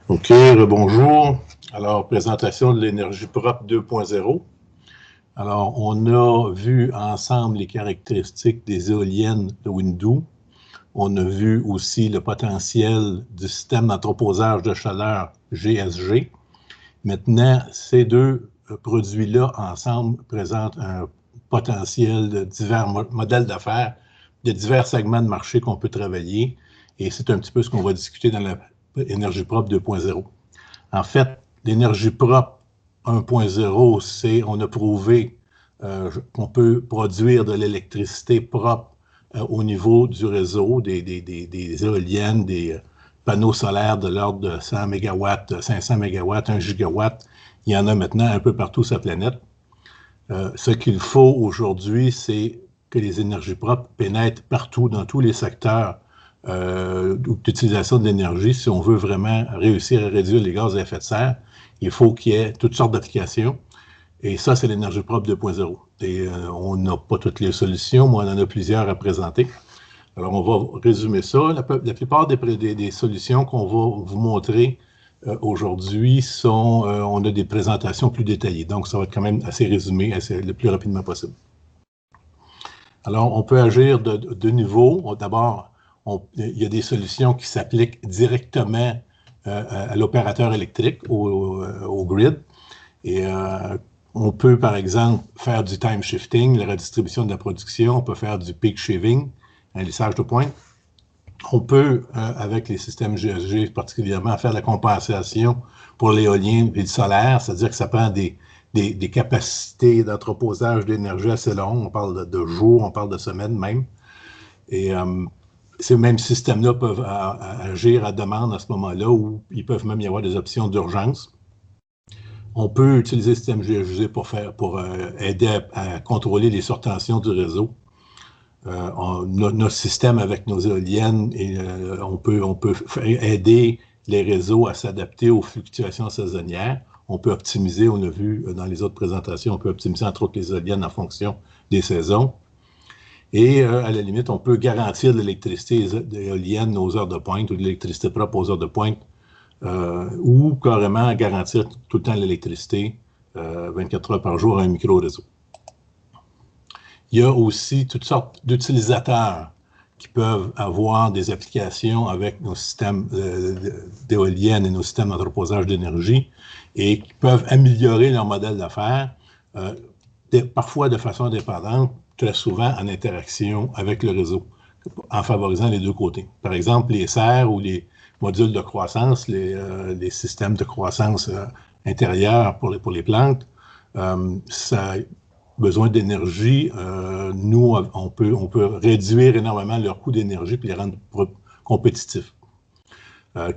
OK, bonjour. Alors, présentation de l'énergie propre 2.0. Alors, on a vu ensemble les caractéristiques des éoliennes de Windoo. On a vu aussi le potentiel du système d'entreposage de chaleur GSG. Maintenant, ces deux produits-là ensemble présentent un potentiel de divers modèles d'affaires, de divers segments de marché qu'on peut travailler. Et c'est un petit peu ce qu'on va discuter dans l'énergie propre 2.0. En fait, l'énergie propre 1.0, c'est, on a prouvé qu'on peut produire de l'électricité propre au niveau du réseau, des éoliennes, des panneaux solaires de l'ordre de 100 MW, 500 MW, 1 gigawatt. Il y en a maintenant un peu partout sur la planète. Ce qu'il faut aujourd'hui, c'est que les énergies propres pénètrent partout, dans tous les secteurs d'utilisation de l'énergie. Si on veut vraiment réussir à réduire les gaz à effet de serre, il faut qu'il y ait toutes sortes d'applications. Et ça, c'est l'énergie propre 2.0. Et on n'a pas toutes les solutions, mais on en a plusieurs à présenter. Alors, on va résumer ça. La plupart des solutions qu'on va vous montrer aujourd'hui sont, on a des présentations plus détaillées. Donc, ça va être quand même assez résumé, le plus rapidement possible. Alors, on peut agir de deux niveaux. D'abord, il y a des solutions qui s'appliquent directement à l'opérateur électrique, au grid. Et on peut, par exemple, faire du time shifting, la redistribution de la production. On peut faire du peak shaving, un lissage de pointe. On peut, avec les systèmes GSG particulièrement, faire la compensation pour l'éolien et le solaire, c'est-à-dire que ça prend des capacités d'entreposage d'énergie assez longues. On parle de jours, on parle de semaines même. Et ces mêmes systèmes-là peuvent agir à demande à ce moment-là, où il peut même y avoir des options d'urgence. On peut utiliser le système GSG pour aider à contrôler les surtensions du réseau. Notre système avec nos éoliennes, et on peut aider les réseaux à s'adapter aux fluctuations saisonnières. On peut optimiser, on l'a vu dans les autres présentations, on peut optimiser entre autres les éoliennes en fonction des saisons. Et à la limite, on peut garantir de l'électricité éolienne aux heures de pointe ou de l'électricité propre aux heures de pointe, ou carrément garantir tout le temps l'électricité 24 heures par jour à un micro-réseau. Il y a aussi toutes sortes d'utilisateurs qui peuvent avoir des applications avec nos systèmes d'éoliennes et nos systèmes d'entreposage d'énergie et qui peuvent améliorer leur modèle d'affaires, parfois de façon indépendante, très souvent en interaction avec le réseau, en favorisant les deux côtés. Par exemple, les serres ou les modules de croissance, les systèmes de croissance intérieure pour les plantes, ça besoin d'énergie, nous, on peut réduire énormément leur coût d'énergie et les rendre compétitifs.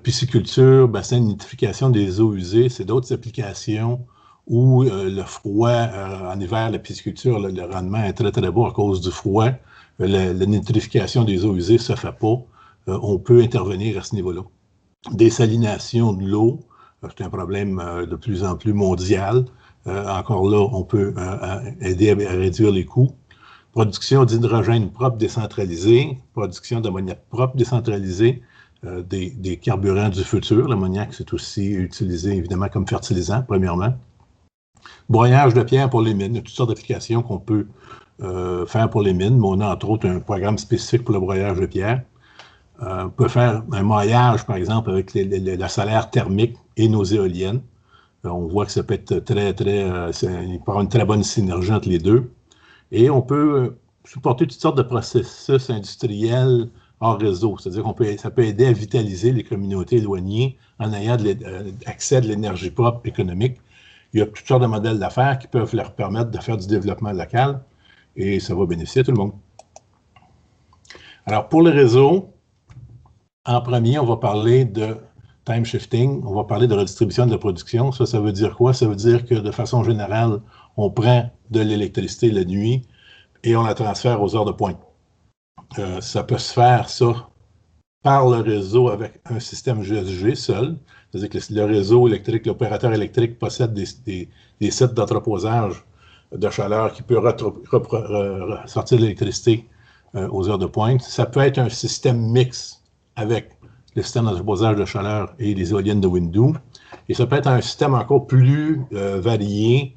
Pisciculture, bassin de nitrification des eaux usées, c'est d'autres applications où le froid, en hiver, la pisciculture, le rendement est très, très bas à cause du froid. La nitrification des eaux usées ne se fait pas. On peut intervenir à ce niveau-là. Désalination de l'eau, c'est un problème de plus en plus mondial. Encore là, on peut aider à réduire les coûts. Production d'hydrogène propre décentralisé, production d'ammoniac propre décentralisé, des carburants du futur. L'ammoniac, c'est aussi utilisé évidemment comme fertilisant, premièrement. Broyage de pierre pour les mines. Il y a toutes sortes d'applications qu'on peut faire pour les mines, mais on a entre autres un programme spécifique pour le broyage de pierre. On peut faire un maillage, par exemple, avec la solaire thermique et nos éoliennes. On voit que ça peut être il peut y avoir une très bonne synergie entre les deux. Et on peut supporter toutes sortes de processus industriels hors réseau. C'est-à-dire que ça peut aider à vitaliser les communautés éloignées en ayant accès à de l'énergie propre économique. Il y a toutes sortes de modèles d'affaires qui peuvent leur permettre de faire du développement local et ça va bénéficier à tout le monde. Alors, pour le réseau, en premier, on va parler de time shifting, on va parler de redistribution de la production. Ça veut dire quoi? Ça veut dire que de façon générale, on prend de l'électricité la nuit et on la transfère aux heures de pointe. Ça peut se faire, ça, par le réseau avec un système GSG seul. C'est-à-dire que le réseau électrique, l'opérateur électrique possède des sites d'entreposage de chaleur qui peut sortir de l'électricité aux heures de pointe. Ça peut être un système mixte avec le système d'entreposage de chaleur et les éoliennes de Windoo. Et ça peut être un système encore plus varié,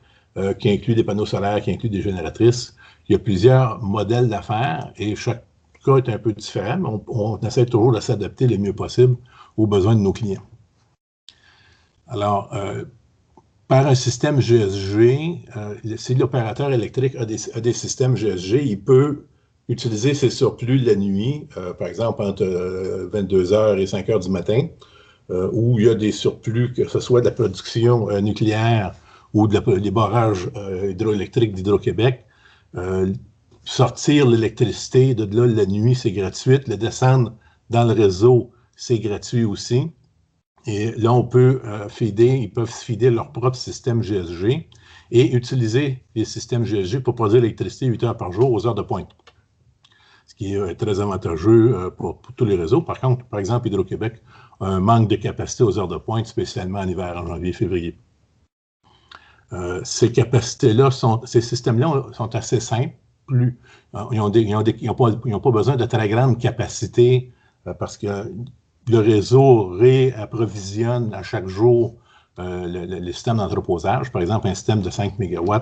qui inclut des panneaux solaires, qui inclut des génératrices. Il y a plusieurs modèles d'affaires et chaque cas est un peu différent, mais on essaie toujours de s'adapter le mieux possible aux besoins de nos clients. Alors, par un système GSG, si l'opérateur électrique a des systèmes GSG, il peut utiliser ses surplus la nuit, par exemple entre 22h et 5h du matin, où il y a des surplus, que ce soit de la production nucléaire ou des barrages hydroélectriques d'Hydro-Québec. Sortir l'électricité de là la nuit, c'est gratuit. Le descendre dans le réseau, c'est gratuit aussi. Et là, on peut ils peuvent feeder leur propre système GSG et utiliser les systèmes GSG pour produire l'électricité 8 heures par jour aux heures de pointe. Ce qui est très avantageux pour tous les réseaux. Par contre, par exemple, Hydro-Québec a un manque de capacité aux heures de pointe, spécialement en hiver, en janvier, février. Ces capacités-là, ces systèmes-là sont assez simples. Ils n'ont pas besoin de très grande capacité parce que le réseau réapprovisionne à chaque jour les systèmes d'entreposage. Par exemple, un système de 5 MW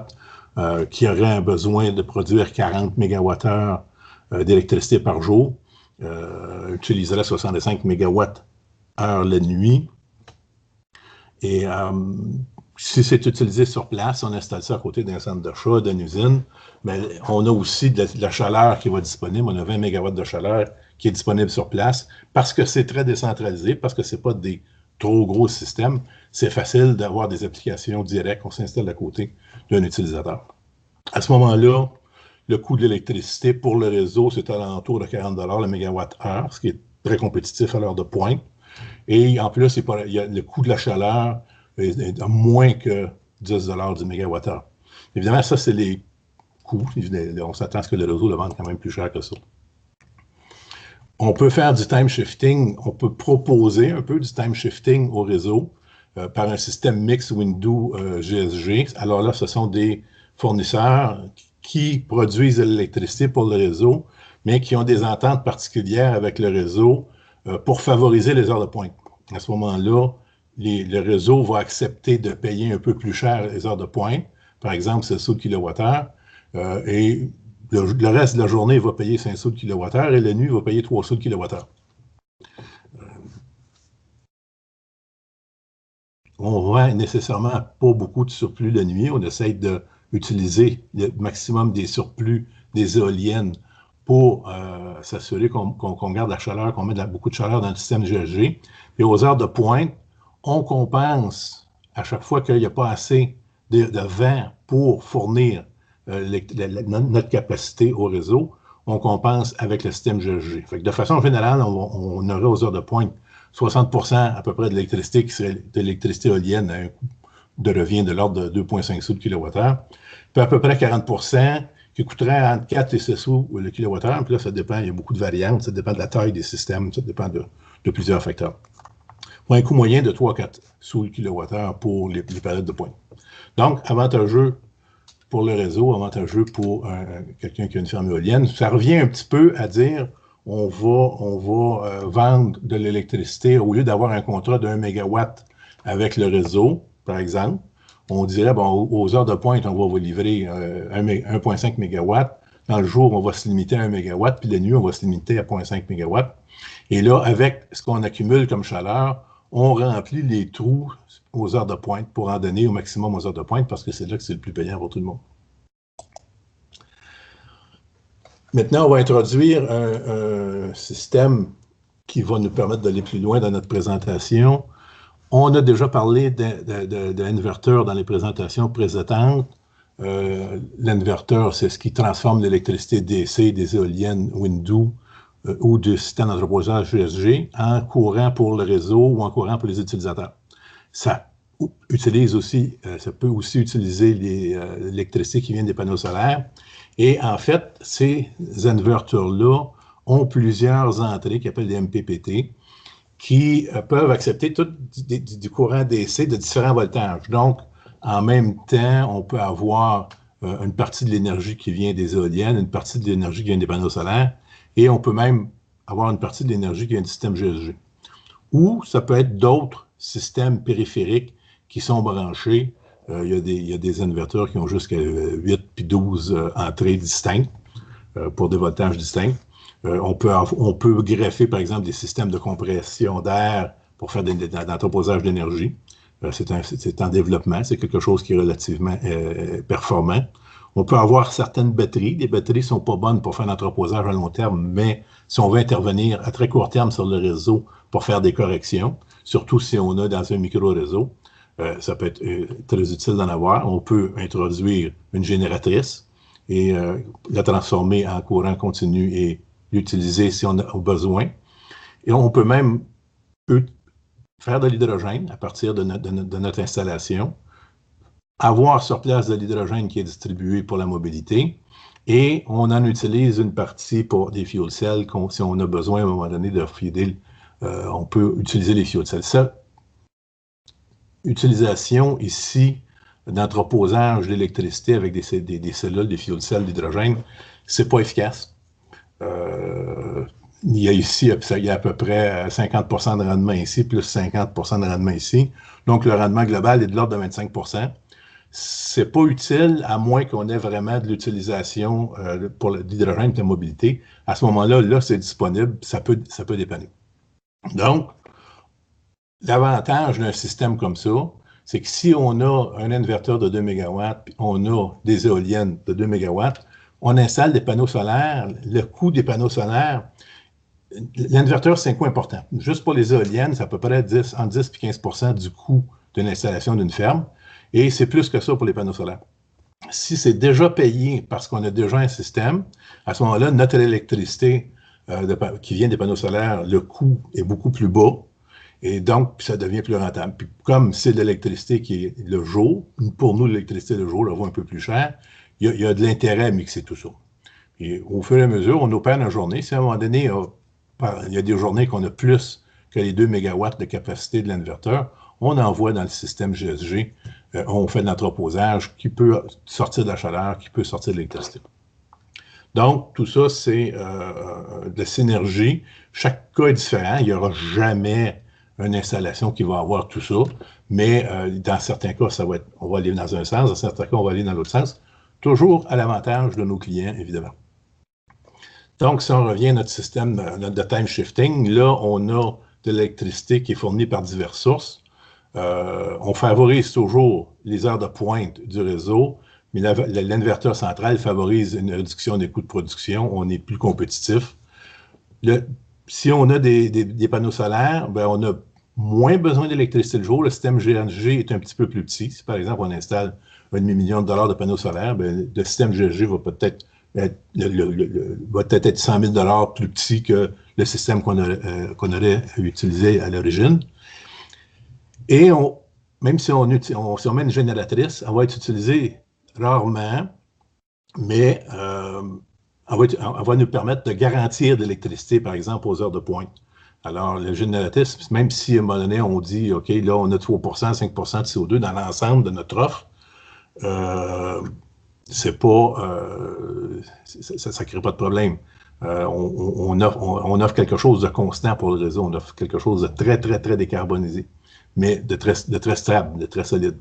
qui aurait un besoin de produire 40 MWh d'électricité par jour utiliserait 65 MWh la nuit. Et si c'est utilisé sur place, on installe ça à côté d'un centre d'achat, d'une usine, mais on a aussi de la chaleur qui va être disponible. On a 20 MW de chaleur qui est disponible sur place parce que c'est très décentralisé, parce que ce n'est pas des trop gros systèmes. C'est facile d'avoir des applications directes qu'on s'installe à côté d'un utilisateur. À ce moment-là, le coût de l'électricité pour le réseau, c'est à l'entour de 40 $ le mégawattheure, ce qui est très compétitif à l'heure de pointe. Et en plus, il y a le coût de la chaleur est à moins que 10 $ du mégawattheure. Évidemment, ça, c'est les coûts. On s'attend à ce que le réseau le vende quand même plus cher que ça. On peut faire du time shifting. On peut proposer un peu du time shifting au réseau par un système mix Windoo GSG. Alors là, ce sont des fournisseurs qui produisent de l'électricité pour le réseau, mais qui ont des ententes particulières avec le réseau pour favoriser les heures de pointe. À ce moment-là, le réseau va accepter de payer un peu plus cher les heures de pointe. Par exemple, 7 sous le kilowattheure. Et le reste de la journée, il va payer 5 sous le kilowattheure et la nuit, il va payer 3 sous le kilowattheure. On ne vend nécessairement pas beaucoup de surplus la nuit. On essaie d'utiliser le maximum des surplus des éoliennes pour s'assurer qu'on garde la chaleur, qu'on met beaucoup de chaleur dans le système GSG. Et aux heures de pointe, on compense à chaque fois qu'il n'y a pas assez de vent pour fournir notre capacité au réseau, on compense avec le système GSG. Fait que de façon générale, on aurait aux heures de pointe 60% à peu près de l'électricité qui serait de l'électricité éolienne à un coût de revient de l'ordre de 2,5 sous le kilowattheure, puis à peu près 40% qui coûterait entre 4 et 6 sous le kilowattheure. Puis là, ça dépend, il y a beaucoup de variantes, ça dépend de la taille des systèmes, ça dépend de plusieurs facteurs. Pour un coût moyen de 3 à 4 sous le kilowattheure pour les périodes de pointe. Donc, avantageux pour le réseau, avantageux pour quelqu'un qui a une ferme éolienne. Ça revient un petit peu à dire on va vendre de l'électricité au lieu d'avoir un contrat de 1 mégawatt avec le réseau, par exemple. On dirait, bon, aux heures de pointe, on va vous livrer 1,5 MW. Dans le jour, on va se limiter à 1 MW, puis la nuit, on va se limiter à 0,5 MW. Et là, avec ce qu'on accumule comme chaleur, on remplit les trous aux heures de pointe pour en donner au maximum aux heures de pointe parce que c'est là que c'est le plus payant pour tout le monde. Maintenant, on va introduire un système qui va nous permettre d'aller plus loin dans notre présentation. On a déjà parlé d'inverteurs dans les présentations précédentes. L'inverteur, c'est ce qui transforme l'électricité DC des éoliennes Windoo ou du système d'entreposage GSG en courant pour le réseau ou en courant pour les utilisateurs. Ça peut aussi utiliser l'électricité qui vient des panneaux solaires. Et en fait, ces inverteurs-là ont plusieurs entrées qu'ils appellent des MPPT qui peuvent accepter tout du courant DC de différents voltages. Donc, en même temps, on peut avoir une partie de l'énergie qui vient des éoliennes, une partie de l'énergie qui vient des panneaux solaires, et on peut même avoir une partie de l'énergie qui vient du système GSG. ou ça peut être d'autres systèmes périphériques qui sont branchés. Il y a des inverteurs qui ont jusqu'à 8 puis 12 entrées distinctes pour des voltages distincts. On peut greffer, par exemple, des systèmes de compression d'air pour faire de l'entreposage d'énergie. C'est en développement, c'est quelque chose qui est relativement performant. On peut avoir certaines batteries. Les batteries ne sont pas bonnes pour faire l'entreposage à long terme, mais si on veut intervenir à très court terme sur le réseau pour faire des corrections, surtout si on est dans un micro-réseau, ça peut être très utile d'en avoir. On peut introduire une génératrice et la transformer en courant continu et l'utiliser si on a besoin. Et on peut même faire de l'hydrogène à partir de notre installation, avoir sur place de l'hydrogène qui est distribué pour la mobilité, et on en utilise une partie pour des fuel cells. Si on a besoin à un moment donné de feeder, on peut utiliser les fuel cells. Cette utilisation ici d'entreposage d'électricité avec des cellules, des fuel cells d'hydrogène, c'est pas efficace. Il y a à peu près 50% de rendement ici, plus 50% de rendement ici. Donc, le rendement global est de l'ordre de 25%. C'est pas utile, à moins qu'on ait vraiment de l'utilisation pour l'hydrogène de la mobilité. À ce moment-là, là, c'est disponible, ça peut dépanner. Donc, l'avantage d'un système comme ça, c'est que si on a un inverteur de 2 MW, puis on a des éoliennes de 2 MW, on installe des panneaux solaires. Le coût des panneaux solaires, l'inverteur, c'est un coût important. Juste pour les éoliennes, c'est à peu près entre 10 et 15% du coût d'une installation d'une ferme. Et c'est plus que ça pour les panneaux solaires. Si c'est déjà payé parce qu'on a déjà un système, à ce moment-là, notre électricité qui vient des panneaux solaires, le coût est beaucoup plus bas. Et donc, ça devient plus rentable. Puis comme c'est de l'électricité qui est le jour, pour nous, l'électricité le jour, la vaut un peu plus cher, il y a de l'intérêt à mixer tout ça. Et au fur et à mesure, on opère la journée. Si à un moment donné, il y a des journées qu'on a plus que les 2 MW de capacité de l'inverteur, on envoie dans le système GSG, on fait de l'entreposage qui peut sortir de la chaleur, qui peut sortir de l'électricité. Donc, tout ça, c'est de la synergie. Chaque cas est différent. Il n'y aura jamais une installation qui va avoir tout ça, mais dans certains cas, on va aller dans un sens, dans certains cas, on va aller dans l'autre sens, toujours à l'avantage de nos clients, évidemment. Donc, si on revient à notre système de time shifting, là, on a de l'électricité qui est fournie par diverses sources. On favorise toujours les heures de pointe du réseau, mais l'inverteur central favorise une réduction des coûts de production. On est plus compétitif. Si on a des panneaux solaires, ben on a moins besoin d'électricité le jour. Le système GSG est un petit peu plus petit. Si, par exemple, on installe $1,5 million de panneaux solaires, ben, le système GSG va peut-être être 100 000 $ plus petit que le système qu'on aurait utilisé à l'origine. Et même si on met une génératrice, elle va être utilisée rarement, mais elle va nous permettre de garantir de l'électricité, par exemple, aux heures de pointe. Alors, la génératrice, même si à un moment donné, on dit, OK, là, on a 3%, 5% de CO2 dans l'ensemble de notre offre, c'est pas, ça ne crée pas de problème. On offre quelque chose de constant pour le réseau, on offre quelque chose de très, très, très décarbonisé, mais de très stable, de très solide.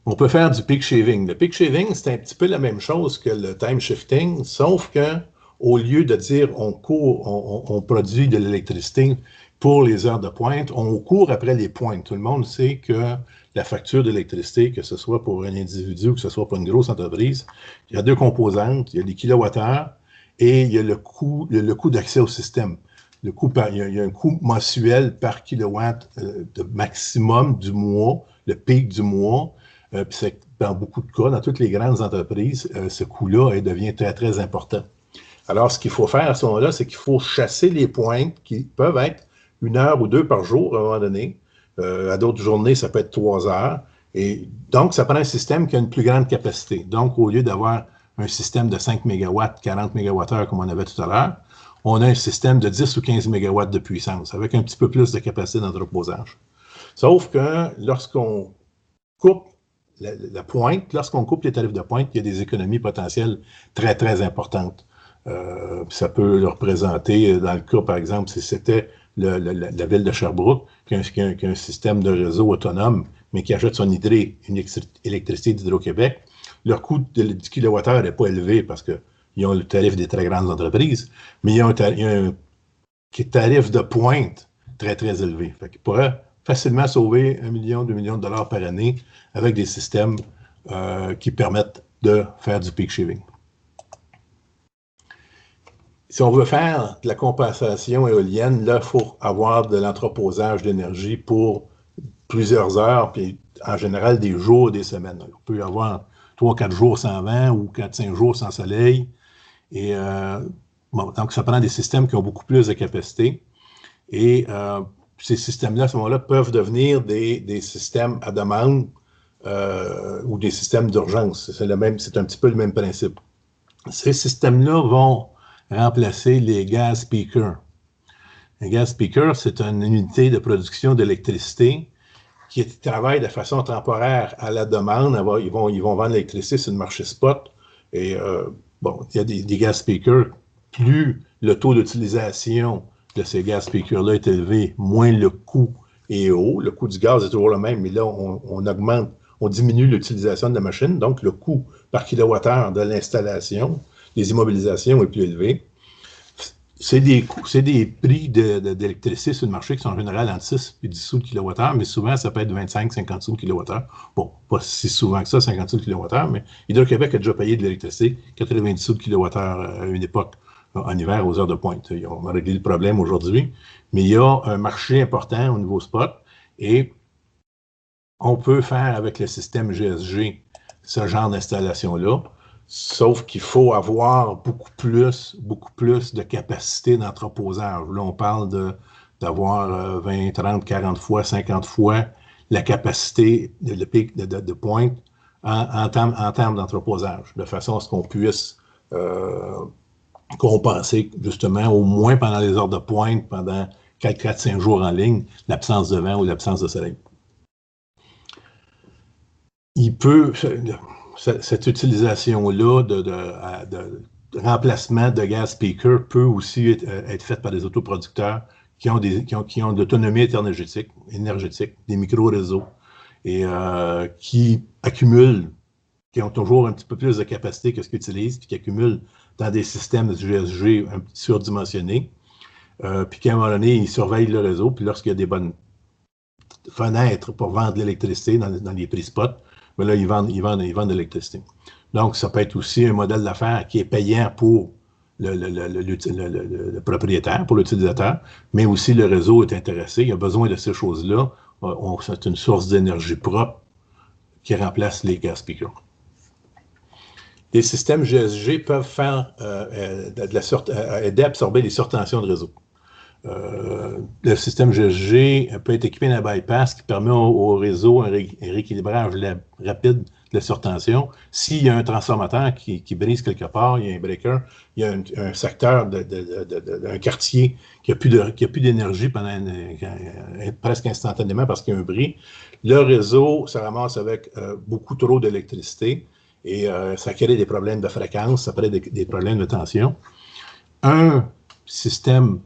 On peut faire du peak shaving. Le peak shaving, c'est un petit peu la même chose que le time shifting, sauf qu'au lieu de dire on produit de l'électricité pour les heures de pointe, on court après les pointes. Tout le monde sait que la facture d'électricité, que ce soit pour un individu ou que ce soit pour une grosse entreprise, il y a deux composantes. Il y a les kilowattheures et il y a le coût d'accès au système. Il y a un coût mensuel par kilowatt de maximum du mois, le pic du mois. Puis c'est dans beaucoup de cas, dans toutes les grandes entreprises, ce coût-là devient très, très important. Alors, ce qu'il faut faire à ce moment-là, c'est qu'il faut chasser les pointes qui peuvent être 1 heure ou 2 par jour à un moment donné. À d'autres journées, ça peut être 3 heures. Et donc, ça prend un système qui a une plus grande capacité. Donc, au lieu d'avoir un système de 5 MW, 40 MWh comme on avait tout à l'heure, on a un système de 10 ou 15 MW de puissance avec un petit peu plus de capacité d'entreposage. Sauf que lorsqu'on coupe la pointe, lorsqu'on coupe les tarifs de pointe, il y a des économies potentielles très, très importantes. Ça peut le représenter, dans le cas, par exemple, si c'était la ville de Sherbrooke, qui a un système de réseau autonome, mais qui achète son électricité d'Hydro-Québec, leur coût du kilowattheure n'est pas élevé parce qu'ils ont le tarif des très grandes entreprises, mais ils ont un tarif de pointe très, très élevé. Fait qu'ils pourraient facilement sauver 1 million, 2 millions de dollars par année avec des systèmes qui permettent de faire du peak shaving. Si on veut faire de la compensation éolienne, là, il faut avoir de l'entreposage d'énergie pour plusieurs heures, puis en général des jours, des semaines. On peut y avoir 3-4 jours sans vent ou 4-5 jours sans soleil. Et bon, donc, ça prend des systèmes qui ont beaucoup plus de capacité. Et ces systèmes-là, à ce moment-là, peuvent devenir des systèmes à demande ou des systèmes d'urgence. C'est un petit peu le même principe. Ces systèmes-là vont remplacer les gas peakers. Un gas peaker, c'est une unité de production d'électricité qui travaille de façon temporaire à la demande. Ils vont vendre l'électricité sur le marché spot. Et bon, il y a des gas peakers. Plus le taux d'utilisation de ces gas peakers-là est élevé, moins le coût est haut. Le coût du gaz est toujours le même, mais là, on augmente, on diminue l'utilisation de la machine. Donc, le coût par kilowattheure de l'installation, des immobilisations est plus élevé. C'est des prix d'électricité sur le marché qui sont en général entre 6 et 10 sous le kilowattheure, mais souvent, ça peut être 25-50 sous le kilowattheure. Bon, pas si souvent que ça, 50 sous le kilowattheure, mais Hydro-Québec a déjà payé de l'électricité 90 sous le kilowattheure à une époque, en hiver, aux heures de pointe. On a réglé le problème aujourd'hui, mais il y a un marché important au niveau spot et on peut faire avec le système GSG ce genre d'installation-là. Sauf qu'il faut avoir beaucoup plus de capacité d'entreposage. Là, on parle d'avoir 20, 30, 40 fois, 50 fois la capacité de pic de pointe en termes d'entreposage, de façon à ce qu'on puisse compenser justement, au moins pendant les heures de pointe, pendant 4-5 jours en ligne, l'absence de vent ou l'absence de soleil. Cette utilisation-là de remplacement de gas peaker peut aussi être faite par des autoproducteurs qui ont de l'autonomie énergétique, des micro-réseaux, et qui accumulent, qui ont toujours un petit peu plus de capacité que ce qu'ils utilisent, puis qui accumulent dans des systèmes de GSG un petit surdimensionnés, puis qu'à un moment donné, ils surveillent le réseau, puis lorsqu'il y a des bonnes fenêtres pour vendre de l'électricité dans les prix spot, mais là, ils vendent de l'électricité. Donc, ça peut être aussi un modèle d'affaires qui est payant pour le propriétaire, pour l'utilisateur, mais aussi le réseau est intéressé, il a besoin de ces choses-là. C'est une source d'énergie propre qui remplace les gas peakers. Les systèmes GSG peuvent faire aider à absorber les surtensions de réseau. Le système GSG peut être équipé d'un bypass qui permet au réseau un rééquilibrage rapide de la surtension. S'il y a un transformateur qui brise quelque part, il y a un breaker, il y a un secteur d'un quartier qui n'a plus d'énergie pendant presque instantanément parce qu'il y a un bris, le réseau se ramasse avec beaucoup trop d'électricité et ça crée des problèmes de fréquence, ça crée des problèmes de tension. Un système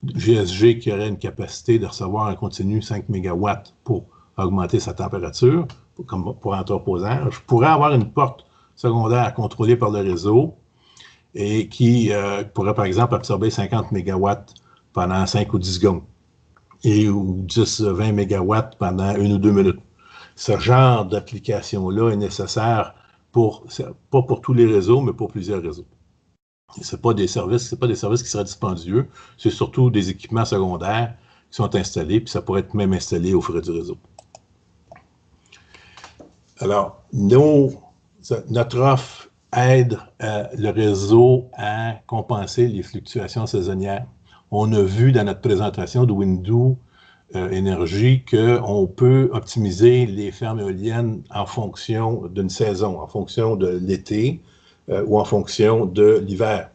GSG qui aurait une capacité de recevoir en continu 5 MW pour augmenter sa température, pour entreposage, pourrait avoir une porte secondaire contrôlée par le réseau et qui pourrait, par exemple, absorber 50 MW pendant 5 ou 10 secondes ou 10-20 MW pendant 1 ou 2 minutes. Ce genre d'application-là est nécessaire pas pour tous les réseaux, mais pour plusieurs réseaux. Ce pas des services qui seraient dispendieux, c'est surtout des équipements secondaires qui sont installés, puis ça pourrait être même installé aux frais du réseau. Alors, notre offre aide le réseau à compenser les fluctuations saisonnières. On a vu dans notre présentation de Windoo Énergie qu'on peut optimiser les fermes éoliennes en fonction d'une saison, en fonction de l'été, ou en fonction de l'hiver.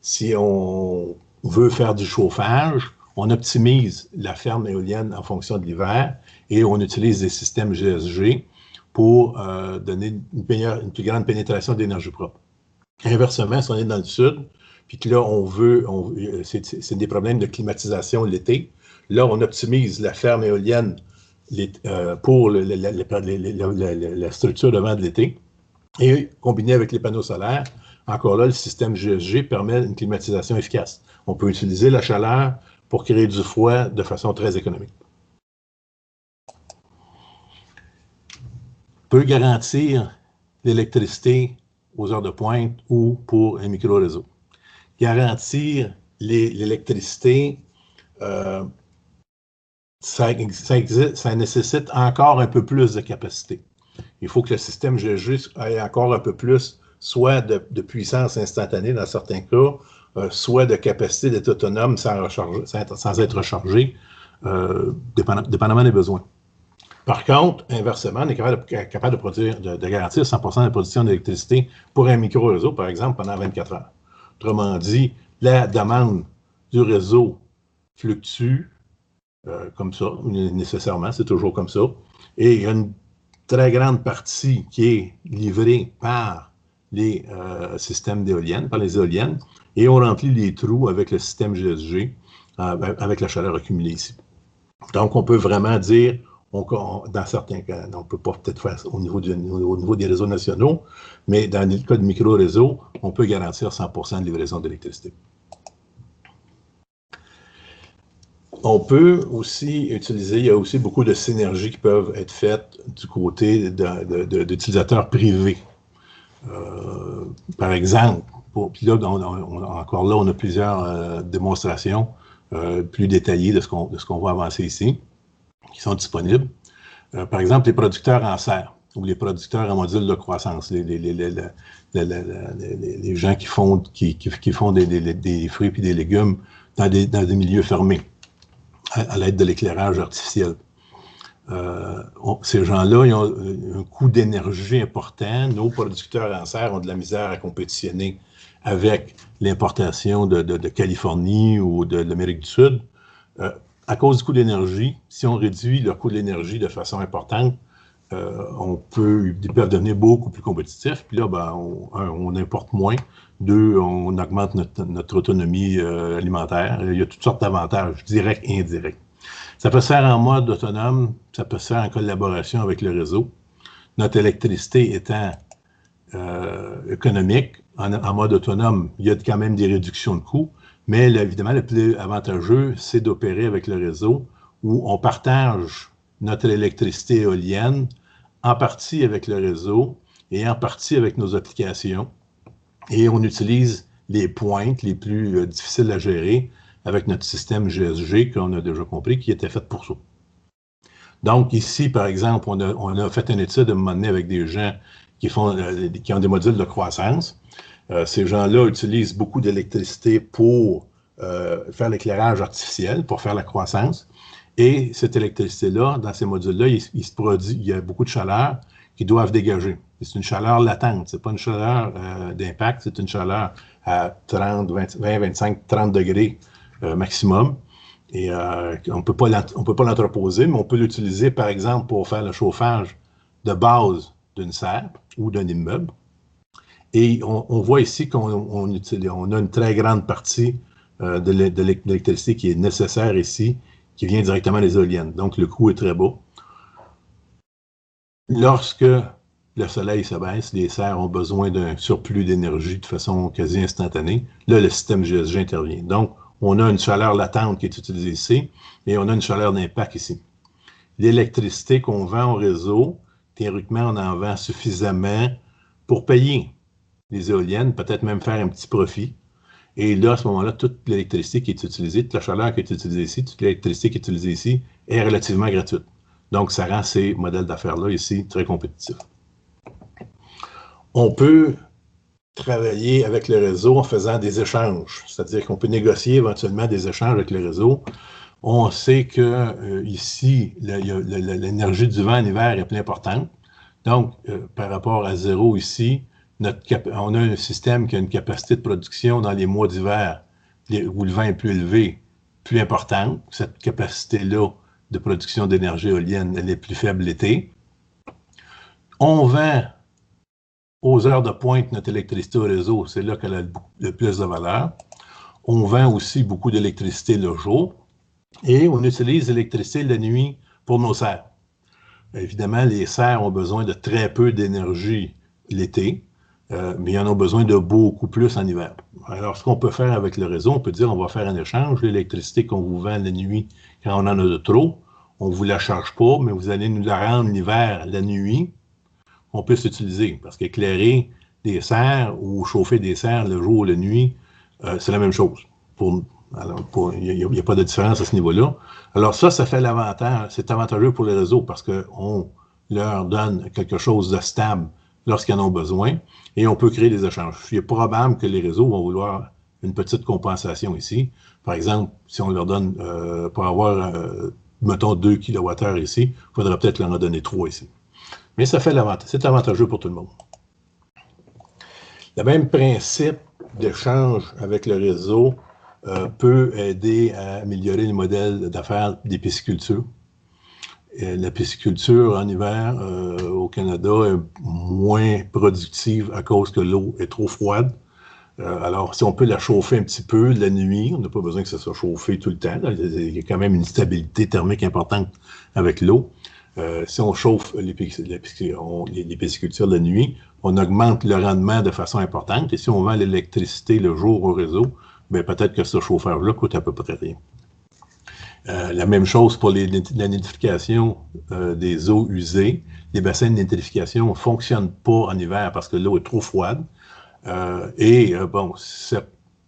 Si on veut faire du chauffage, on optimise la ferme éolienne en fonction de l'hiver et on utilise des systèmes GSG pour donner une plus grande pénétration d'énergie propre. Inversement, si on est dans le sud, puis que là, c'est des problèmes de climatisation l'été. Là, on optimise la ferme éolienne pour la structure de vent de l'été. Et combiné avec les panneaux solaires, encore là, le système GSG permet une climatisation efficace. On peut utiliser la chaleur pour créer du froid de façon très économique. On peut garantir l'électricité aux heures de pointe ou pour un micro-réseau. Garantir l'électricité, ça nécessite encore un peu plus de capacité. Il faut que le système GSG ait encore un peu plus, soit de puissance instantanée dans certains cas, soit de capacité d'être autonome sans être rechargé, dépendamment des besoins. Par contre, inversement, on est capable de garantir 100% de la production d'électricité pour un micro-réseau, par exemple, pendant 24 heures. Autrement dit, la demande du réseau fluctue comme ça, nécessairement, c'est toujours comme ça. Et il y a une très grande partie qui est livrée par les systèmes d'éoliennes, par les éoliennes, et on remplit les trous avec le système GSG, avec la chaleur accumulée ici. Donc, on peut vraiment dire, dans certains cas, on ne peut pas peut-être faire ça au niveau des réseaux nationaux, mais dans le cas de micro-réseaux, on peut garantir 100% de livraison d'électricité. On peut aussi utiliser, il y a aussi beaucoup de synergies qui peuvent être faites du côté d'utilisateurs privés. Par exemple, puis là, encore là, on a plusieurs démonstrations plus détaillées de ce qu'on va avancer ici, qui sont disponibles. Par exemple, les producteurs en serre ou les producteurs en module de croissance, les gens qui font des fruits et des légumes dans des milieux fermés, à l'aide de l'éclairage artificiel. Ces gens-là, ils ont un coût d'énergie important. Nos producteurs en serre ont de la misère à compétitionner avec l'importation de Californie ou de l'Amérique du Sud. À cause du coût d'énergie, si on réduit leur coût de l'énergie de façon importante, ils peuvent devenir beaucoup plus compétitifs. Puis là, on importe moins. Deux, on augmente notre autonomie alimentaire. Il y a toutes sortes d'avantages, directs et indirects. Ça peut se faire en mode autonome, ça peut se faire en collaboration avec le réseau. Notre électricité étant économique, en mode autonome, il y a quand même des réductions de coûts, mais évidemment, le plus avantageux, c'est d'opérer avec le réseau où on partage notre électricité éolienne en partie avec le réseau et en partie avec nos applications. Et on utilise les pointes les plus difficiles à gérer avec notre système GSG qu'on a déjà compris qui était fait pour ça. Donc ici, par exemple, on a fait une étude à un moment donné avec des gens qui ont des modules de croissance. Ces gens-là utilisent beaucoup d'électricité pour faire l'éclairage artificiel, pour faire la croissance. Et cette électricité-là, dans ces modules-là, il y a beaucoup de chaleur qu'ils doivent dégager. C'est une chaleur latente, ce n'est pas une chaleur d'impact, c'est une chaleur à 20, 25, 30 degrés maximum. Et on ne peut pas l'entreposer, mais on peut l'utiliser, par exemple, pour faire le chauffage de base d'une serre ou d'un immeuble. Et on voit ici qu'on a une très grande partie de l'électricité qui est nécessaire ici, qui vient directement des éoliennes. Donc, le coût est très bas. Lorsque le soleil s'abaisse, les serres ont besoin d'un surplus d'énergie de façon quasi instantanée. Là, le système GSG intervient. Donc, on a une chaleur latente qui est utilisée ici et on a une chaleur d'impact ici. L'électricité qu'on vend au réseau, théoriquement, on en vend suffisamment pour payer les éoliennes, peut-être même faire un petit profit. Et là, à ce moment-là, toute l'électricité qui est utilisée, toute la chaleur qui est utilisée ici, toute l'électricité qui est utilisée ici est relativement gratuite. Donc, ça rend ces modèles d'affaires-là ici très compétitifs. On peut travailler avec le réseau en faisant des échanges, c'est-à-dire qu'on peut négocier éventuellement des échanges avec le réseau. On sait que ici, l'énergie du vent en hiver est plus importante. Donc, par rapport à zéro ici, on a un système qui a une capacité de production dans les mois d'hiver où le vent est plus élevé, plus importante. Cette capacité-là de production d'énergie éolienne, elle est plus faible l'été. On vend aux heures de pointe, notre électricité au réseau, c'est là qu'elle a le plus de valeur. On vend aussi beaucoup d'électricité le jour et on utilise l'électricité la nuit pour nos serres. Évidemment, les serres ont besoin de très peu d'énergie l'été, mais ils en ont besoin de beaucoup plus en hiver. Alors, ce qu'on peut faire avec le réseau, on peut dire on va faire un échange. L'électricité qu'on vous vend la nuit, quand on en a de trop, on ne vous la charge pas, mais vous allez nous la rendre l'hiver, la nuit, on peut s'utiliser. Parce qu'éclairer des serres ou chauffer des serres le jour ou la nuit, c'est la même chose. Il n'y a pas de différence à ce niveau-là. Alors ça fait l'avantage, c'est avantageux pour les réseaux parce qu'on leur donne quelque chose de stable lorsqu'ils en ont besoin et on peut créer des échanges. Il est probable que les réseaux vont vouloir une petite compensation ici. Par exemple, si on leur donne, pour avoir, mettons, 2 kWh ici, il faudrait peut-être leur en donner 3 ici. Mais ça fait l'avantage, c'est avantageux pour tout le monde. Le même principe d'échange avec le réseau peut aider à améliorer le modèle d'affaires des piscicultures. La pisciculture en hiver au Canada est moins productive à cause que l'eau est trop froide. Alors, si on peut la chauffer un petit peu la nuit, on n'a pas besoin que ça soit chauffé tout le temps. Il y a quand même une stabilité thermique importante avec l'eau. Si on chauffe les piscicultures la nuit, on augmente le rendement de façon importante. Et si on vend l'électricité le jour au réseau, bien, peut-être que ce chauffeur-là coûte à peu près rien. La même chose pour la nitrification des eaux usées. Les bassins de nitrification ne fonctionnent pas en hiver parce que l'eau est trop froide. Bon,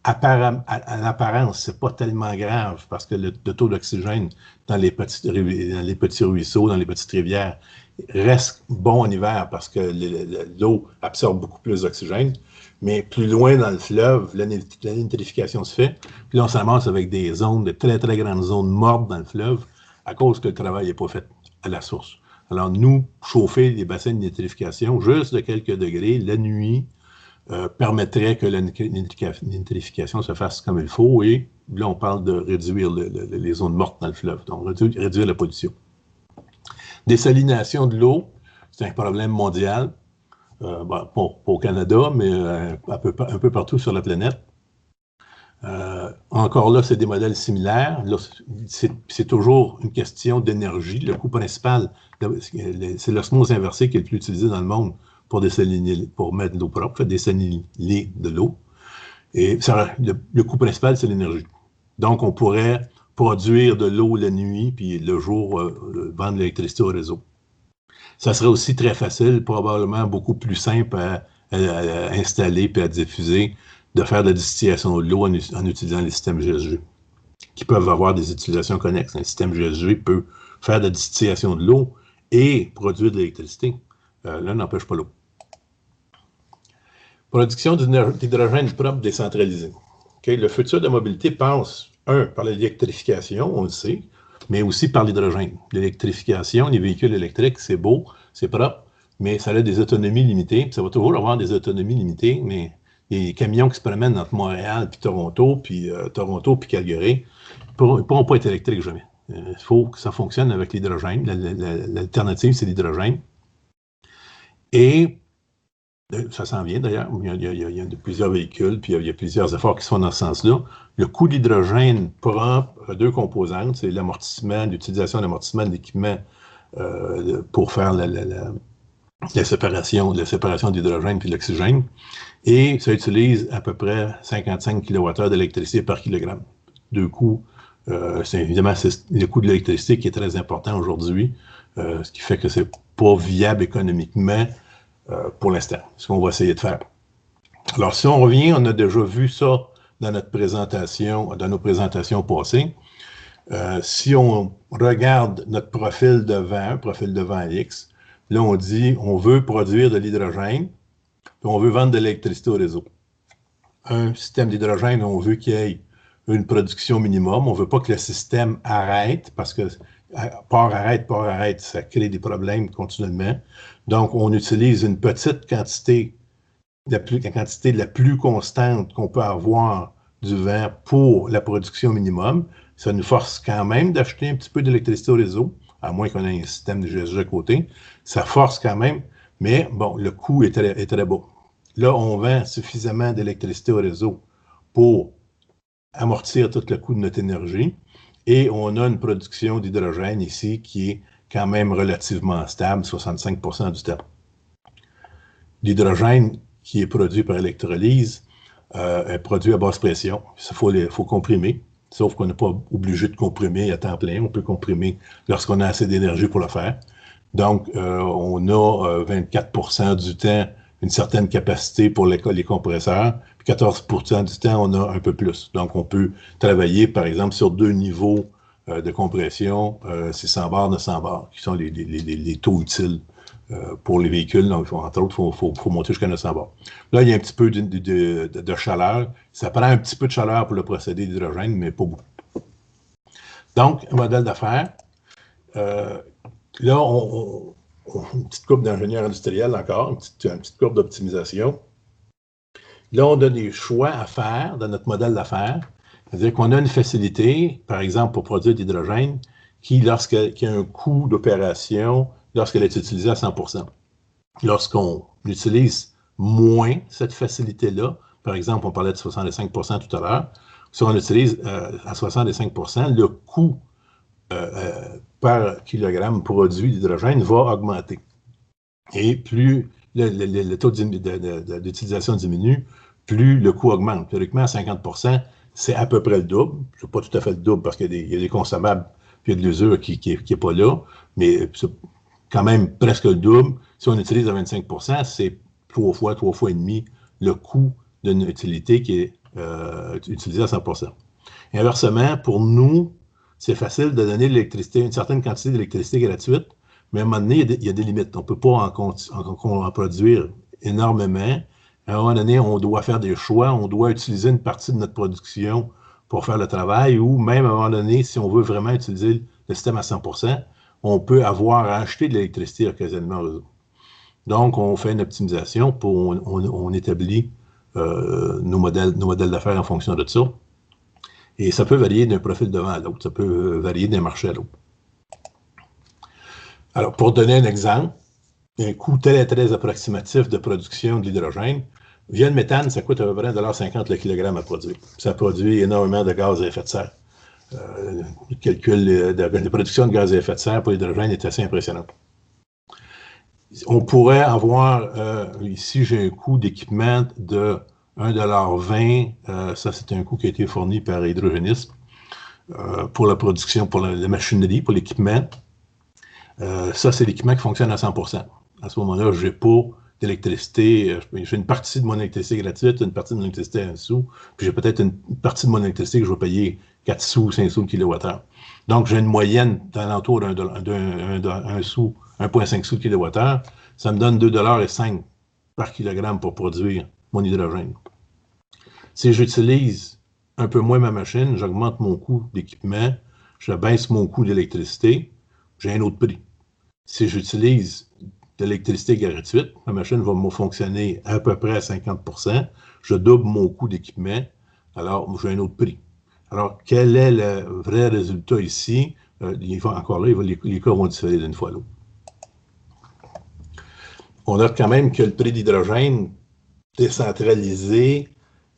en apparence, c'est pas tellement grave parce que le taux d'oxygène dans les petits ruisseaux, dans les petites rivières, reste bon en hiver parce que l'eau absorbe beaucoup plus d'oxygène. Mais plus loin dans le fleuve, la nitrification se fait. Puis là, on s'amasse avec des zones, de très, très grandes zones mortes dans le fleuve à cause que le travail n'est pas fait à la source. Alors, nous, chauffer les bassins de nitrification juste de quelques degrés la nuit permettrait que la nitrification se fasse comme il faut. Et là, on parle de réduire les zones mortes dans le fleuve, donc réduire la pollution. Désalination de l'eau, c'est un problème mondial. Pas au Canada, mais un peu partout sur la planète. Encore là, c'est des modèles similaires. C'est toujours une question d'énergie. Le coût principal, c'est l'osmose inversée qui est le plus utilisé dans le monde pour dessaliner, pour mettre de l'eau propre, dessaliner de l'eau. Et le coût principal, c'est l'énergie. Donc, on pourrait produire de l'eau la nuit, puis le jour, vendre l'électricité au réseau. Ça serait aussi très facile, probablement beaucoup plus simple à installer et à diffuser, de faire de la distillation de l'eau en utilisant les systèmes GSG, qui peuvent avoir des utilisations connexes. Un système GSG peut faire de la distillation de l'eau et produire de l'électricité. L'un n'empêche pas l'autre. Production d'hydrogène propre décentralisé. Okay? Le futur de la mobilité passe, par l'électrification, on le sait, mais aussi par l'hydrogène. L'électrification, les véhicules électriques, c'est beau, c'est propre, mais ça a des autonomies limitées. Ça va toujours avoir des autonomies limitées, mais les camions qui se promènent entre Montréal puis Toronto puis Calgary ne pourront pas être électriques jamais. Il faut que ça fonctionne avec l'hydrogène. L'alternative, c'est l'hydrogène. Et ça s'en vient d'ailleurs. Il y a plusieurs véhicules, puis il y a plusieurs efforts qui se font dans ce sens-là. Le coût de l'hydrogène propre a deux composantes. C'est l'amortissement, l'utilisation d'amortissement de l'équipement pour faire la séparation d'hydrogène puis de l'oxygène. Et ça utilise à peu près 55 kWh d'électricité par kilogramme. Deux coûts. Évidemment, c'est le coût de l'électricité qui est très important aujourd'hui, ce qui fait que c'est pas viable économiquement pour l'instant, ce qu'on va essayer de faire. Alors, si on revient, on a déjà vu ça dans notre présentation, dans nos présentations passées. Si on regarde notre profil de vent X, là, on dit on veut produire de l'hydrogène, puis on veut vendre de l'électricité au réseau. Un système d'hydrogène, on veut qu'il y ait une production minimum. On ne veut pas que le système arrête, parce que part arrête, ça crée des problèmes continuellement. Donc, on utilise une petite quantité, la quantité la plus constante qu'on peut avoir du vent pour la production minimum. Ça nous force quand même d'acheter un petit peu d'électricité au réseau, à moins qu'on ait un système de GSG à côté. Ça force quand même, Mais bon, le coût est très bas. Là, on vend suffisamment d'électricité au réseau pour amortir tout le coût de notre énergie et on a une production d'hydrogène ici qui est quand même relativement stable, 65% du temps. L'hydrogène qui est produit par électrolyse est produit à basse pression. Il faut comprimer, sauf qu'on n'est pas obligé de comprimer à temps plein. On peut comprimer lorsqu'on a assez d'énergie pour le faire. Donc, on a 24% du temps une certaine capacité pour les compresseurs, puis 14% du temps, on a un peu plus. Donc, on peut travailler, par exemple, sur 2 niveaux de compression, c'est 100 bars, 900 bars, qui sont les taux utiles pour les véhicules. Donc, entre autres, il faut monter jusqu'à 900 bars. Là, il y a un petit peu de chaleur. Ça prend un petit peu de chaleur pour le procédé d'hydrogène, mais pas beaucoup. Donc, un modèle d'affaires. Là, une petite courbe d'ingénieur industriel encore, une petite courbe d'optimisation. Là, on a des choix à faire dans notre modèle d'affaires. C'est-à-dire qu'on a une facilité, par exemple, pour produire de l'hydrogène, qui a un coût d'opération lorsqu'elle est utilisée à 100%. Lorsqu'on utilise moins cette facilité-là, par exemple, on parlait de 65% tout à l'heure, si on utilise à 65%, le coût par kilogramme produit d'hydrogène va augmenter. Et plus le taux d'utilisation diminue, plus le coût augmente. Théoriquement, à 50%, c'est à peu près le double. Ce n'est pas tout à fait le double parce qu'il y a des consommables, puis il y a de l'usure qui n'est pas là, mais c'est quand même presque le double. Si on utilise à 25%, c'est 3 fois et demi le coût d'une utilité qui est utilisée à 100%. Et inversement, pour nous, c'est facile de donner de l'électricité, une certaine quantité d'électricité gratuite, mais à un moment donné, il y a des limites. On ne peut pas en produire énormément. À un moment donné, on doit faire des choix, on doit utiliser une partie de notre production pour faire le travail, ou même à un moment donné, si on veut vraiment utiliser le système à 100%, on peut avoir à acheter de l'électricité occasionnellement au réseau. Donc, on fait une optimisation, on établit nos modèles d'affaires en fonction de ça. Et ça peut varier d'un profil de vent à l'autre, ça peut varier d'un marché à l'autre. Alors, pour donner un exemple, un coût très approximatif de production de l'hydrogène, via le méthane, ça coûte à peu près 1,50 $ le kilogramme à produire. Ça produit énormément de gaz à effet de serre. Le calcul de production de gaz à effet de serre pour l'hydrogène est assez impressionnant. On pourrait avoir, ici j'ai un coût d'équipement de 1,20 $, ça c'est un coût qui a été fourni par Hydrogénisme pour la production, pour la machinerie, pour l'équipement. Ça c'est l'équipement qui fonctionne à 100%. À ce moment-là, je n'ai pas d'électricité, j'ai une partie de mon électricité gratuite, une partie de mon électricité à 1 sou, puis j'ai peut-être une partie de mon électricité que je vais payer 4 sous, 5 sous le kilowattheure. Donc j'ai une moyenne d'alentour d'un sou, 1,5 sous le kilowattheure, ça me donne 2,05 $ par kilogramme pour produire mon hydrogène. Si j'utilise un peu moins ma machine, j'augmente mon coût d'équipement, je baisse mon coût d'électricité, j'ai un autre prix. Si j'utilise de l'électricité gratuite, ma machine va me fonctionner à peu près à 50%, je double mon coût d'équipement, alors j'ai un autre prix. Alors, quel est le vrai résultat ici? Encore là, les cas vont différer d'une fois à l'autre. On note quand même que le prix d'hydrogène décentralisé,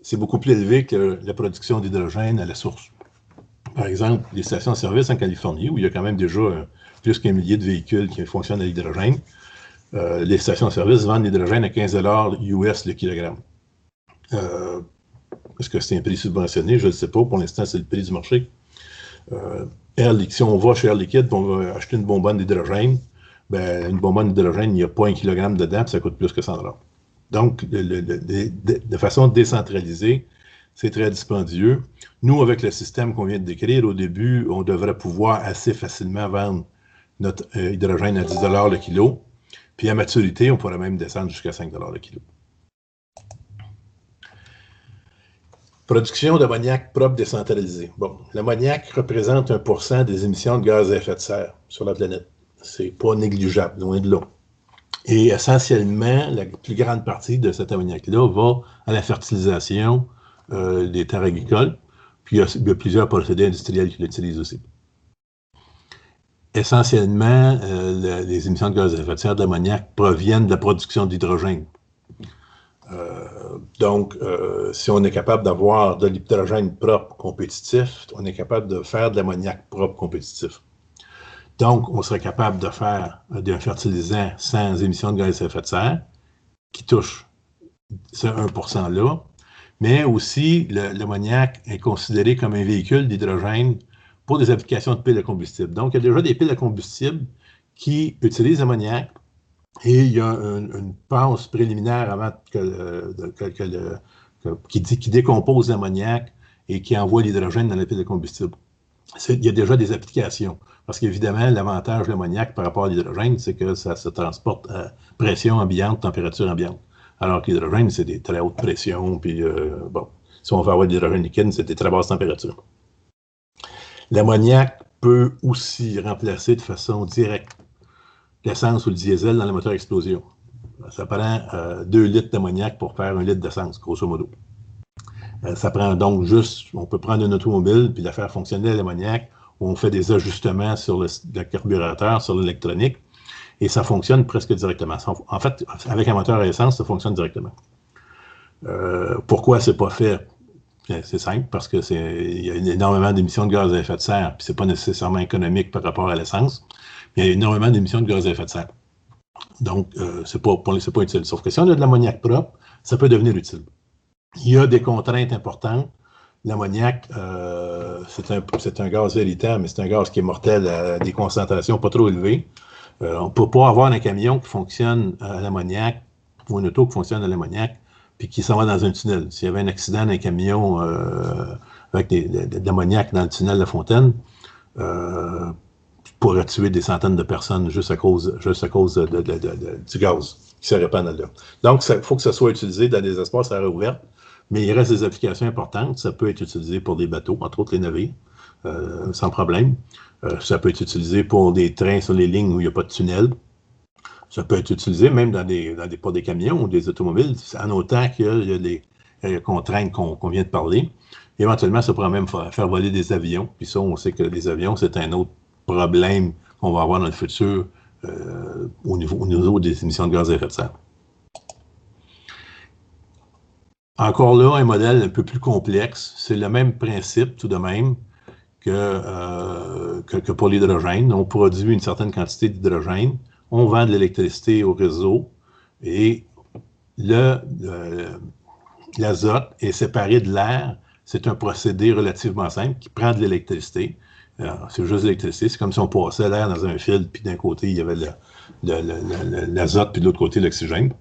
c'est beaucoup plus élevé que la production d'hydrogène à la source. Par exemple, les stations-service en Californie, où il y a quand même déjà plus qu'un millier de véhicules qui fonctionnent à l'hydrogène, les stations-service vendent l'hydrogène à 15 $ US le kilogramme. Est-ce que c'est un prix subventionné? Je ne sais pas. Pour l'instant, c'est le prix du marché. Si on va chez Air Liquide et on va acheter une bonbonne d'hydrogène, ben, une bonbonne d'hydrogène, il n'y a pas 1 kilogramme dedans, puis ça coûte plus que 100 $. Donc, de façon décentralisée, c'est très dispendieux. Nous, avec le système qu'on vient de décrire, au début, on devrait pouvoir assez facilement vendre notre hydrogène à 10 $ le kilo. Puis à maturité, on pourrait même descendre jusqu'à 5 $ le kilo. Production d'ammoniac propre décentralisée. Bon, l'ammoniac représente 1% des émissions de gaz à effet de serre sur la planète. C'est pas négligeable, loin de là. Et essentiellement, la plus grande partie de cet ammoniac-là va à la fertilisation des terres agricoles. Puis il y a plusieurs procédés industriels qui l'utilisent aussi. essentiellement, les émissions de gaz à effet de serre de l'ammoniac proviennent de la production d'hydrogène. Donc, si on est capable d'avoir de l'hydrogène propre compétitif, on est capable de faire de l'ammoniac propre compétitif. Donc, on serait capable de faire d'un fertilisant sans émissions de gaz à effet de serre qui touche ce 1%-là, mais aussi l'ammoniac est considéré comme un véhicule d'hydrogène pour des applications de piles à combustible. Donc, il y a déjà des piles à combustible qui utilisent l'ammoniac et il y a une passe préliminaire avant qui décompose l'ammoniac et qui envoie l'hydrogène dans la pile de combustible. Il y a déjà des applications. Parce qu'évidemment, l'avantage de l'ammoniac par rapport à l'hydrogène, c'est que ça se transporte à pression ambiante, température ambiante. Alors que l'hydrogène, c'est des très hautes pressions, puis bon, si on veut avoir de l'hydrogène liquide, c'est des très basses températures. L'ammoniac peut aussi remplacer de façon directe l'essence ou le diesel dans le moteur à explosion. Ça prend 2 litres d'ammoniac pour faire 1 litre d'essence, grosso modo. Ça prend donc juste, on peut prendre une automobile puis la faire fonctionner à l'ammoniac, où on fait des ajustements sur le carburateur, sur l'électronique, et ça fonctionne presque directement. En fait, avec un moteur à essence, ça fonctionne directement. Pourquoi c'est pas fait? C'est simple, parce que il y a énormément d'émissions de gaz à effet de serre, puis c'est pas nécessairement économique par rapport à l'essence, mais il y a énormément d'émissions de gaz à effet de serre. Donc, c'est pas utile. Sauf que si on a de l'ammoniac propre, ça peut devenir utile. Il y a des contraintes importantes. L'ammoniac, c'est un gaz véritable, mais c'est un gaz qui est mortel à des concentrations pas trop élevées. On ne peut pas avoir un camion qui fonctionne à l'ammoniac ou une auto qui fonctionne à l'ammoniac puis qui s'en va dans un tunnel. S'il y avait un accident d'un camion avec de l'ammoniac dans le tunnel de la Fontaine, pourrait tuer des centaines de personnes juste à cause du gaz qui se répand là. Donc, il faut que ça soit utilisé dans des espaces à air ouvert, mais il reste des applications importantes. Ça peut être utilisé pour des bateaux, entre autres les navires, sans problème. Ça peut être utilisé pour des trains sur les lignes où il n'y a pas de tunnel. Ça peut être utilisé même pour des camions ou des automobiles, en autant qu'il y a des contraintes qu'on vient de parler. Éventuellement, ça pourrait même faire voler des avions. Puis ça, on sait que les avions, c'est un autre problème qu'on va avoir dans le futur au niveau des émissions de gaz à effet de serre. Encore là, un modèle un peu plus complexe. C'est le même principe tout de même que pour l'hydrogène. On produit une certaine quantité d'hydrogène, on vend de l'électricité au réseau et l'azote est séparé de l'air. C'est un procédé relativement simple qui prend de l'électricité. C'est juste l'électricité. C'est comme si on passait l'air dans un fil, puis d'un côté, il y avait l'azote, puis de l'autre côté, l'oxygène.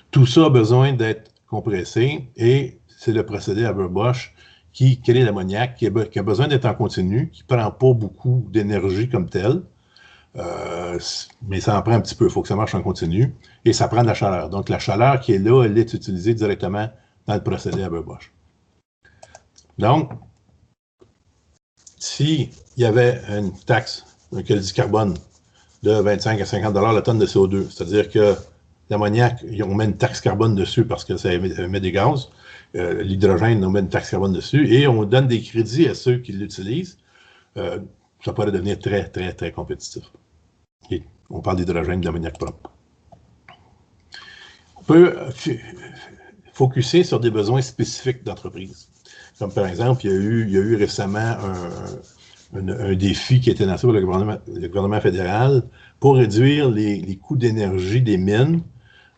Tout ça a besoin d'être compressé et c'est le procédé Haber-Bosch qui crée l'ammoniac, qui a besoin d'être en continu, qui ne prend pas beaucoup d'énergie comme tel, mais ça en prend un petit peu. Il faut que ça marche en continu et ça prend de la chaleur. Donc, la chaleur qui est là, elle est utilisée directement dans le procédé Haber-Bosch. Donc, s'il y avait une taxe, un crédit carbone de 25 à 50 $ la tonne de CO2, c'est-à-dire que l'ammoniac, on met une taxe carbone dessus parce que ça émet des gaz, l'hydrogène, on met une taxe carbone dessus et on donne des crédits à ceux qui l'utilisent, ça pourrait devenir très, très, très compétitif. Okay. On parle d'hydrogène, de l'ammoniac propre. On peut focuser sur des besoins spécifiques d'entreprise. Comme par exemple, il y a eu récemment un défi qui a été lancé par le gouvernement fédéral pour réduire les coûts d'énergie des mines.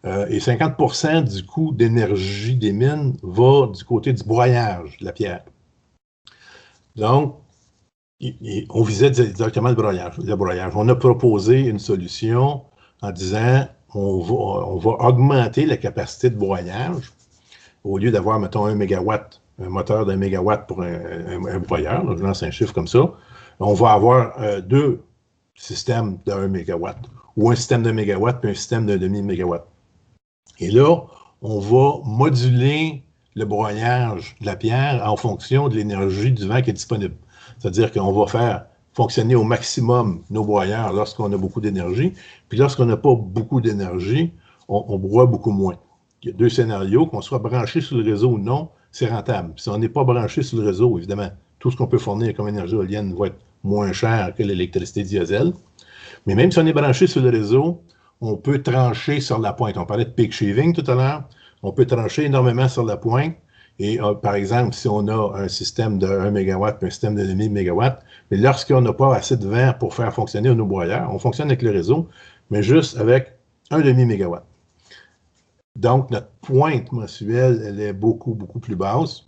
Et 50% du coût d'énergie des mines va du côté du broyage de la pierre. Donc, on visait directement le broyage. On a proposé une solution en disant on va augmenter la capacité de broyage au lieu d'avoir, mettons, 1 mégawatt, un moteur d'1 mégawatt pour un broyeur, donc je lance un chiffre comme ça, on va avoir 2 systèmes de 1 mégawatt, ou un système de mégawatt puis un système de demi-mégawatt. Et là, on va moduler le broyage de la pierre en fonction de l'énergie du vent qui est disponible. C'est-à-dire qu'on va faire fonctionner au maximum nos broyeurs lorsqu'on a beaucoup d'énergie, puis lorsqu'on n'a pas beaucoup d'énergie, on broie beaucoup moins. Il y a 2 scénarios, qu'on soit branché sur le réseau ou non, c'est rentable. Si on n'est pas branché sur le réseau, évidemment, tout ce qu'on peut fournir comme énergie éolienne va être moins cher que l'électricité diesel. Mais même si on est branché sur le réseau, on peut trancher sur la pointe. On parlait de peak shaving tout à l'heure. On peut trancher énormément sur la pointe. Et par exemple, si on a un système de 1 MW et un système de 1,5 MW, mais lorsqu'on n'a pas assez de vent pour faire fonctionner nos broyeurs, on fonctionne avec le réseau, mais juste avec 1,5 MW. Donc, notre pointe mensuelle, elle est beaucoup, beaucoup plus basse.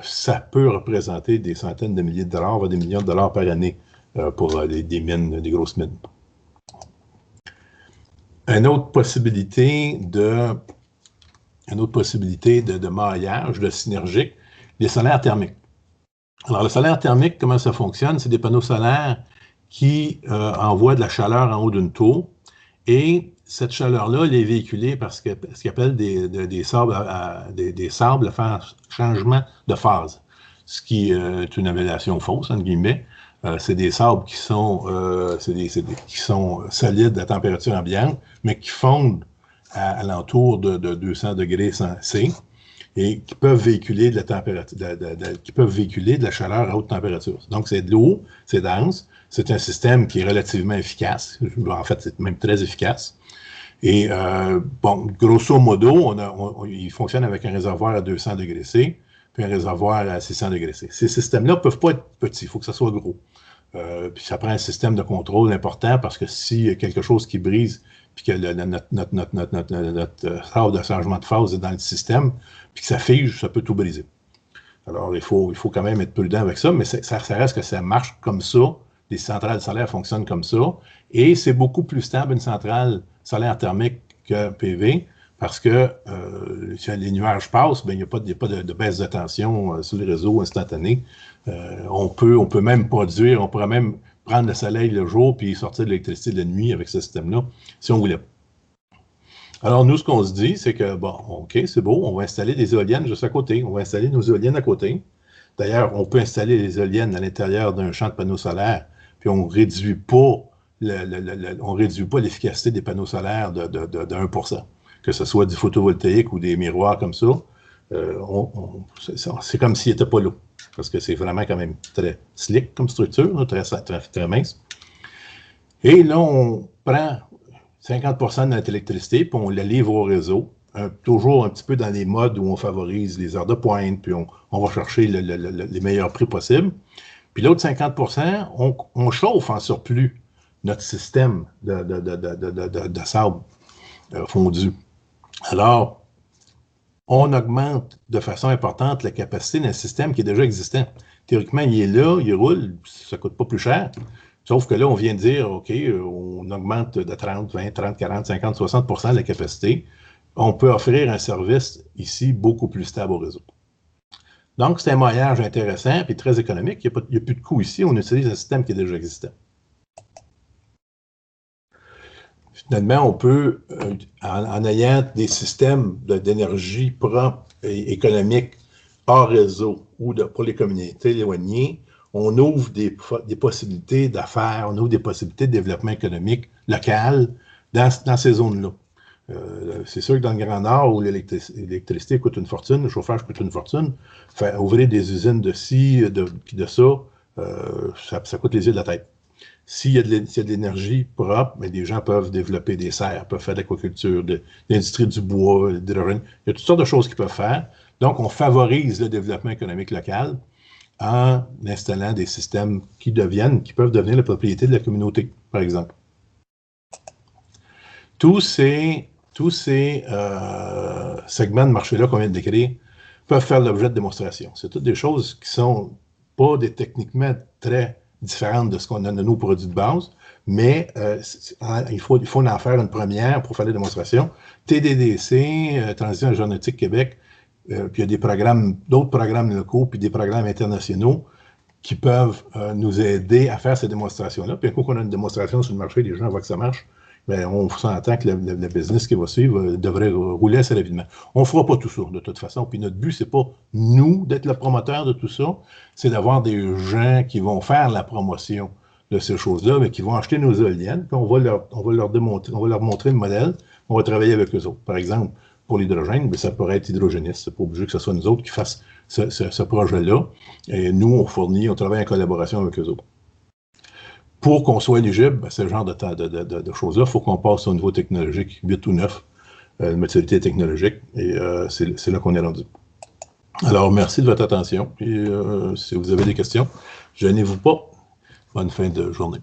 Ça peut représenter des centaines de milliers de dollars, voire des millions de dollars par année pour des mines, des grosses mines. Une autre possibilité de maillage, de synergique, les solaires thermiques. Alors, le solaire thermique, comment ça fonctionne? C'est des panneaux solaires qui envoient de la chaleur en haut d'une tour et cette chaleur-là, elle est véhiculée par ce qu'ils appellent des sables à faire changement de phase, ce qui est une appellation fausse, entre guillemets. C'est des sables qui sont solides à température ambiante, mais qui fondent à l'entour de 200 degrés C et qui peuvent véhiculer de la température, qui peuvent véhiculer de la chaleur à haute température. Donc, c'est de l'eau, c'est dense, c'est un système qui est relativement efficace. En fait, c'est même très efficace. Et bon, grosso modo, il fonctionne avec un réservoir à 200 degrés C, puis un réservoir à 600 degrés C. Ces systèmes-là ne peuvent pas être petits, il faut que ça soit gros. Puis ça prend un système de contrôle important parce que s'il y a quelque chose qui brise, puis que notre sable de changement de phase est dans le système, puis que ça fige, ça peut tout briser. Alors, il faut quand même être prudent avec ça, mais ça reste que ça marche comme ça. Les centrales solaires fonctionnent comme ça. Et c'est beaucoup plus stable une centrale solaire thermique que PV parce que si les nuages passent, bien, il n'y a pas de baisse de tension sur les réseaux instantanés. On peut même produire, on pourrait même prendre le soleil le jour puis sortir de l'électricité de la nuit avec ce système-là, si on voulait. Alors, nous, ce qu'on se dit, c'est que, bon, OK, c'est beau, on va installer des éoliennes juste à côté. On va installer nos éoliennes à côté. D'ailleurs, on peut installer les éoliennes à l'intérieur d'un champ de panneaux solaires, puis on ne réduit pas l'efficacité des panneaux solaires de 1%. Que ce soit du photovoltaïque ou des miroirs comme ça, c'est comme s'il n'était pas là. Parce que c'est vraiment quand même très slick comme structure, très mince. Et là, on prend 50% de notre électricité, puis on la livre au réseau, toujours un petit peu dans les modes où on favorise les heures de pointe, puis on va chercher les meilleurs prix possibles. Puis l'autre 50%, on chauffe en surplus notre système de sable fondu. Alors, on augmente de façon importante la capacité d'un système qui est déjà existant. Théoriquement, il est là, il roule, ça ne coûte pas plus cher. Sauf que là, on vient de dire, OK, on augmente de 30, 20, 30, 40, 50, 60% de la capacité. On peut offrir un service ici beaucoup plus stable au réseau. Donc, c'est un maillage intéressant et très économique. Il n'y a plus de coût ici. On utilise un système qui est déjà existant. Finalement, on peut, en ayant des systèmes d'énergie propre et économique hors réseau ou pour les communautés éloignées, on ouvre des possibilités d'affaires, on ouvre des possibilités de développement économique local dans ces zones-là. C'est sûr que dans le Grand Nord, où l'électricité coûte une fortune, le chauffage coûte une fortune, faire ouvrir des usines de ci, de ça, ça coûte les yeux de la tête. S'il y a de l'énergie propre, bien, les gens peuvent développer des serres, peuvent faire de l'aquaculture, de l'industrie du bois, de l'hydrogène. Il y a toutes sortes de choses qu'ils peuvent faire. Donc, on favorise le développement économique local en installant des systèmes qui peuvent devenir la propriété de la communauté, par exemple. Tous ces segments de marché-là qu'on vient de décrire peuvent faire l'objet de démonstrations. C'est toutes des choses qui sont pas techniquement très différentes de ce qu'on a de nos produits de base, mais il faut en faire une première pour faire les démonstrations. TDDC, Transition Aéronautique Québec, puis il y a d'autres programmes locaux, puis des programmes internationaux qui peuvent nous aider à faire ces démonstrations-là. Puis un coup qu'on a une démonstration sur le marché, les gens voient que ça marche, bien, on s'entend que le business qui va suivre devrait rouler assez rapidement. On ne fera pas tout ça, de toute façon. Puis notre but, ce n'est pas nous d'être le promoteur de tout ça, c'est d'avoir des gens qui vont faire la promotion de ces choses-là, mais qui vont acheter nos éoliennes, puis on va leur démontrer, on va leur montrer le modèle, on va travailler avec eux autres. Par exemple, pour l'hydrogène, ça pourrait être hydrogéniste. Ce n'est pas obligé que ce soit nous autres qui fassent ce projet-là. Et nous, on travaille en collaboration avec eux autres. pour qu'on soit éligible, ben, ce genre de choses-là, il faut qu'on passe au niveau technologique 8 ou 9, de maturité technologique, et c'est là qu'on est rendu. Alors, merci de votre attention, et si vous avez des questions, gênez-vous pas. Bonne fin de journée.